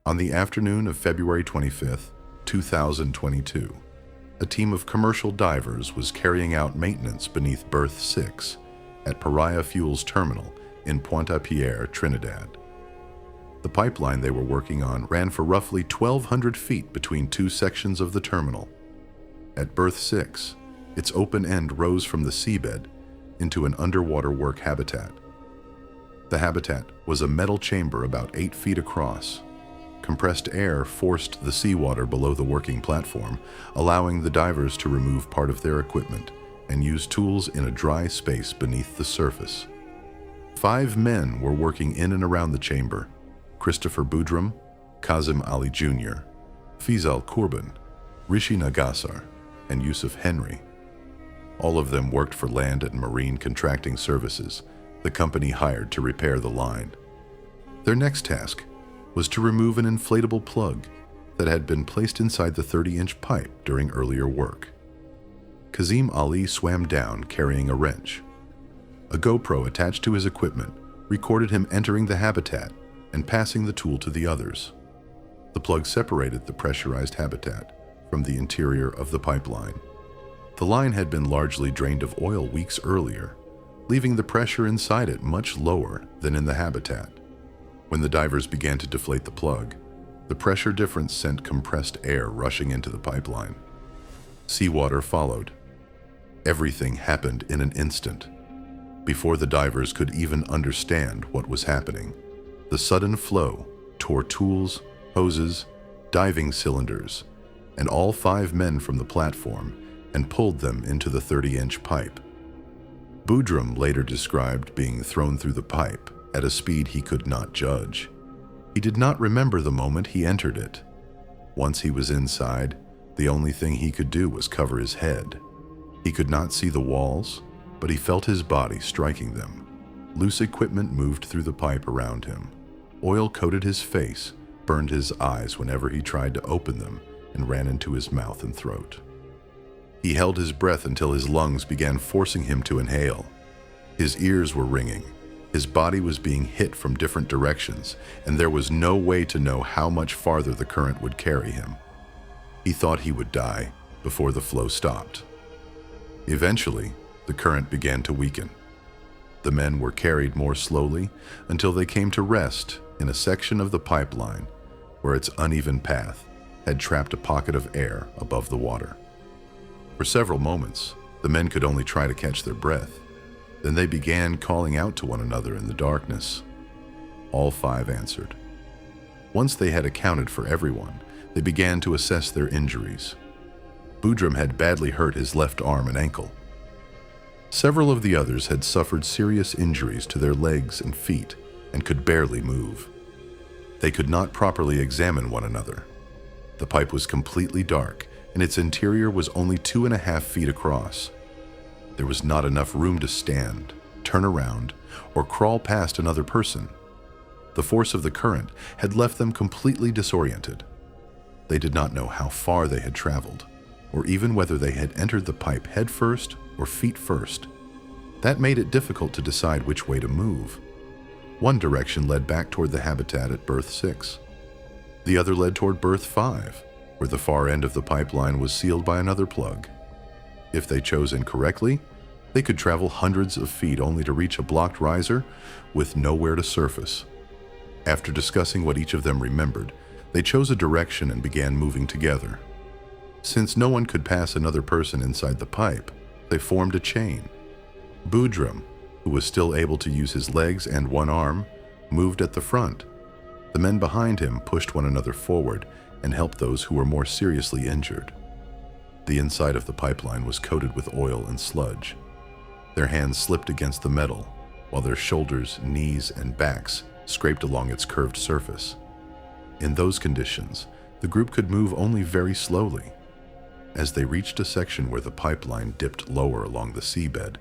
On the afternoon of February 25, 2022, a team of commercial divers was carrying out maintenance beneath Berth 6 at Paria Fuels Terminal in Pointe-à-Pierre, Trinidad. The pipeline they were working on ran for roughly 1,200 feet between two sections of the terminal. At Berth 6, its open end rose from the seabed into an underwater work habitat. The habitat was a metal chamber about 8 feet across. Compressed air forced the seawater below the working platform, allowing the divers to remove part of their equipment and use tools in a dry space beneath the surface. 5 men were working in and around the chamber: Christopher Boodram, Kazim Ali Jr., Fyzal Kurban, Rishi Nagassar, and Yusuf Henry. All of them worked for Land and Marine Contracting Services, the company hired to repair the line. Their next task was to remove an inflatable plug that had been placed inside the 30-inch pipe during earlier work. Kazim Ali swam down carrying a wrench. A GoPro attached to his equipment recorded him entering the habitat and passing the tool to the others. The plug separated the pressurized habitat from the interior of the pipeline. The line had been largely drained of oil weeks earlier, leaving the pressure inside it much lower than in the habitat. When the divers began to deflate the plug, the pressure difference sent compressed air rushing into the pipeline. Seawater followed. Everything happened in an instant. Before the divers could even understand what was happening, the sudden flow tore tools, hoses, diving cylinders, and all 5 men from the platform and pulled them into the 30-inch pipe. Boodram later described being thrown through the pipe at a speed he could not judge. He did not remember the moment he entered it. Once he was inside, the only thing he could do was cover his head. He could not see the walls, but he felt his body striking them. Loose equipment moved through the pipe around him. Oil coated his face, burned his eyes whenever he tried to open them, and ran into his mouth and throat. He held his breath until his lungs began forcing him to inhale. His ears were ringing. His body was being hit from different directions, and there was no way to know how much farther the current would carry him. He thought he would die before the flow stopped. Eventually, the current began to weaken. The men were carried more slowly until they came to rest in a section of the pipeline where its uneven path had trapped a pocket of air above the water. For several moments, the men could only try to catch their breath. Then they began calling out to one another in the darkness. All 5 answered. Once they had accounted for everyone, they began to assess their injuries. Boodram had badly hurt his left arm and ankle. Several of the others had suffered serious injuries to their legs and feet and could barely move. They could not properly examine one another. The pipe was completely dark, and its interior was only 2.5 feet across. There was not enough room to stand, turn around, or crawl past another person. The force of the current had left them completely disoriented. They did not know how far they had traveled, or even whether they had entered the pipe head first or feet first. That made it difficult to decide which way to move. One direction led back toward the habitat at Berth 6. The other led toward Berth 5, where the far end of the pipeline was sealed by another plug. If they chose incorrectly, they could travel hundreds of feet only to reach a blocked riser with nowhere to surface. After discussing what each of them remembered, they chose a direction and began moving together. Since no one could pass another person inside the pipe, they formed a chain. Boodram, who was still able to use his legs and one arm, moved at the front. The men behind him pushed one another forward and helped those who were more seriously injured. The inside of the pipeline was coated with oil and sludge. Their hands slipped against the metal, while their shoulders, knees, and backs scraped along its curved surface. In those conditions, the group could move only very slowly. As they reached a section where the pipeline dipped lower along the seabed,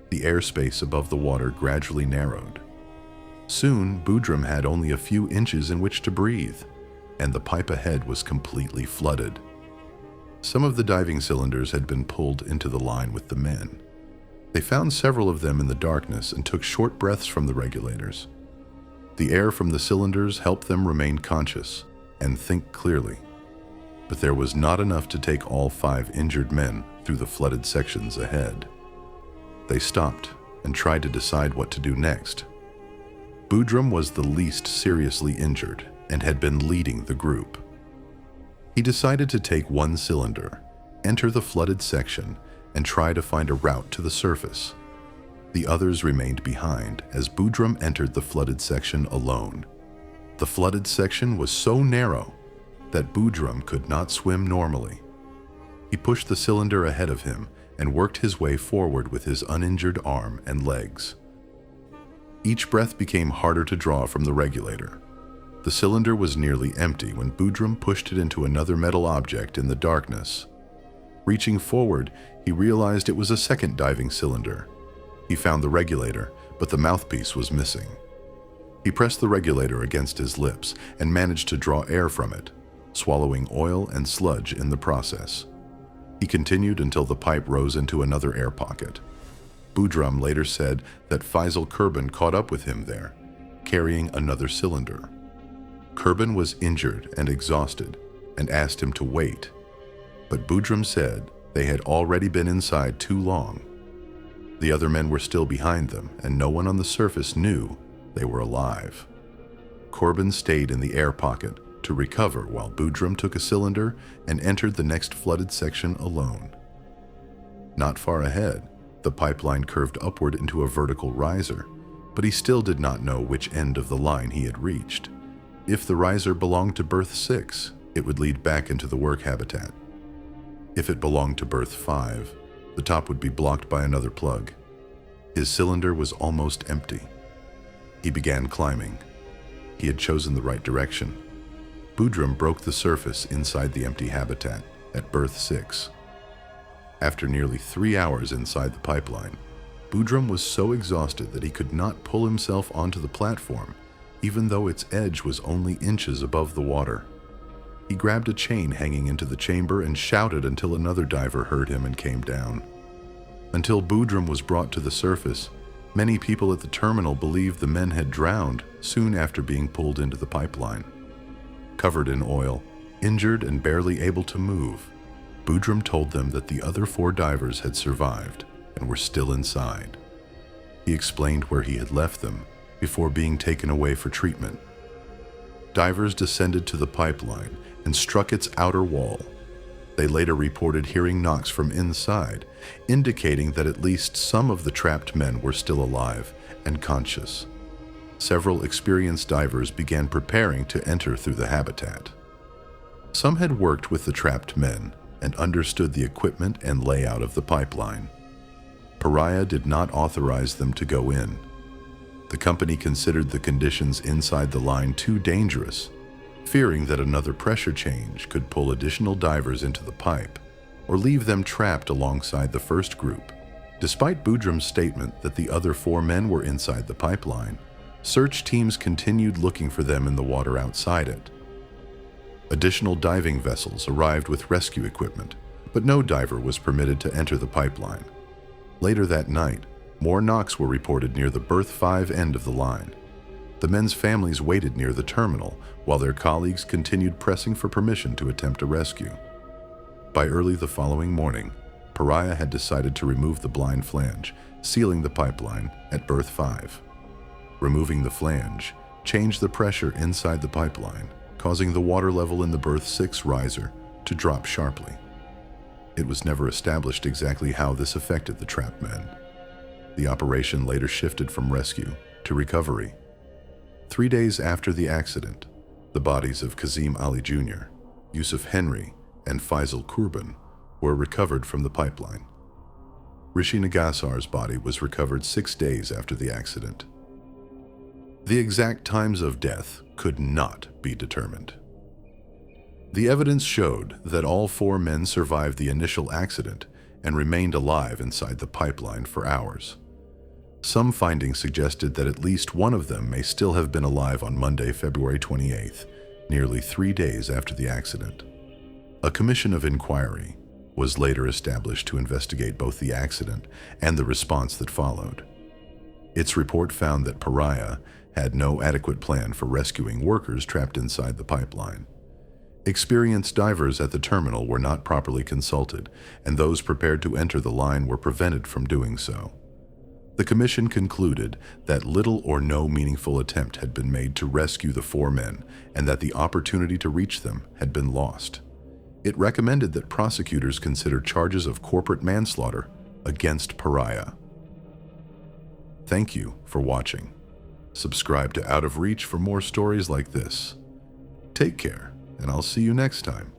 the airspace above the water gradually narrowed. Soon, Boodram had only a few inches in which to breathe, and the pipe ahead was completely flooded. Some of the diving cylinders had been pulled into the line with the men. They found several of them in the darkness and took short breaths from the regulators. The air from the cylinders helped them remain conscious. and think clearly. But there was not enough to take all 5 injured men through the flooded sections ahead. They stopped and tried to decide what to do next. Boodram was the least seriously injured and had been leading the group. He decided to take one cylinder, enter the flooded section, and try to find a route to the surface. The others remained behind as Boodram entered the flooded section alone. The flooded section was so narrow that Boodram could not swim normally. He pushed the cylinder ahead of him and worked his way forward with his uninjured arm and legs. Each breath became harder to draw from the regulator. The cylinder was nearly empty when Boodram pushed it into another metal object in the darkness. Reaching forward, he realized it was a second diving cylinder. He found the regulator, but the mouthpiece was missing. He pressed the regulator against his lips and managed to draw air from it, swallowing oil and sludge in the process. He continued until the pipe rose into another air pocket. Boodram later said that Fyzal Kurban caught up with him there, carrying another cylinder. Kurban was injured and exhausted and asked him to wait, but Boodram said they had already been inside too long. The other men were still behind them, and no one on the surface knew they were alive. Kurban stayed in the air pocket to recover while Boodram took a cylinder and entered the next flooded section alone. Not far ahead, the pipeline curved upward into a vertical riser, but he still did not know which end of the line he had reached. If the riser belonged to berth 6, it would lead back into the work habitat. If it belonged to berth 5, the top would be blocked by another plug. His cylinder was almost empty. He began climbing. He had chosen the right direction. Boodram broke the surface inside the empty habitat at berth 6. After nearly 3 hours inside the pipeline, Boodram was so exhausted that he could not pull himself onto the platform, even though its edge was only inches above the water. He grabbed a chain hanging into the chamber and shouted until another diver heard him and came down. Until Boodram was brought to the surface, many people at the terminal believed the men had drowned soon after being pulled into the pipeline. Covered in oil, injured and barely able to move, Boodram told them that the other 4 divers had survived and were still inside. He explained where he had left them before being taken away for treatment. Divers descended to the pipeline and struck its outer wall. They later reported hearing knocks from inside, indicating that at least some of the trapped men were still alive and conscious. Several experienced divers began preparing to enter through the habitat. Some had worked with the trapped men and understood the equipment and layout of the pipeline. Paria did not authorize them to go in. The company considered the conditions inside the line too dangerous, fearing that another pressure change could pull additional divers into the pipe or leave them trapped alongside the first group. Despite Boodram's statement that the other 4 men were inside the pipeline, search teams continued looking for them in the water outside it. Additional diving vessels arrived with rescue equipment, but no diver was permitted to enter the pipeline. Later that night, more knocks were reported near the berth 5 end of the line. The men's families waited near the terminal while their colleagues continued pressing for permission to attempt a rescue. By early the following morning, Paria had decided to remove the blind flange, sealing the pipeline at berth 5. Removing the flange changed the pressure inside the pipeline, causing the water level in the berth 6 riser to drop sharply. It was never established exactly how this affected the trapped men. The operation later shifted from rescue to recovery. 3 days after the accident, the bodies of Kazim Ali Jr., Yusuf Henry, and Fyzal Kurban were recovered from the pipeline. Rishi Nagassar's body was recovered 6 days after the accident. The exact times of death could not be determined. The evidence showed that all 4 men survived the initial accident and remained alive inside the pipeline for hours. Some findings suggested that at least one of them may still have been alive on Monday, February 28th, nearly 3 days after the accident. A Commission of Enquiry was later established to investigate both the accident and the response that followed. Its report found that Paria had no adequate plan for rescuing workers trapped inside the pipeline, Experienced divers at the terminal were not properly consulted, and those prepared to enter the line were prevented from doing so. The Commission concluded that little or no meaningful attempt had been made to rescue the 4 men and that the opportunity to reach them had been lost. It recommended that prosecutors consider charges of corporate manslaughter against Paria. Thank you for watching. Subscribe to Out of Reach for more stories like this. Take care, and I'll see you next time.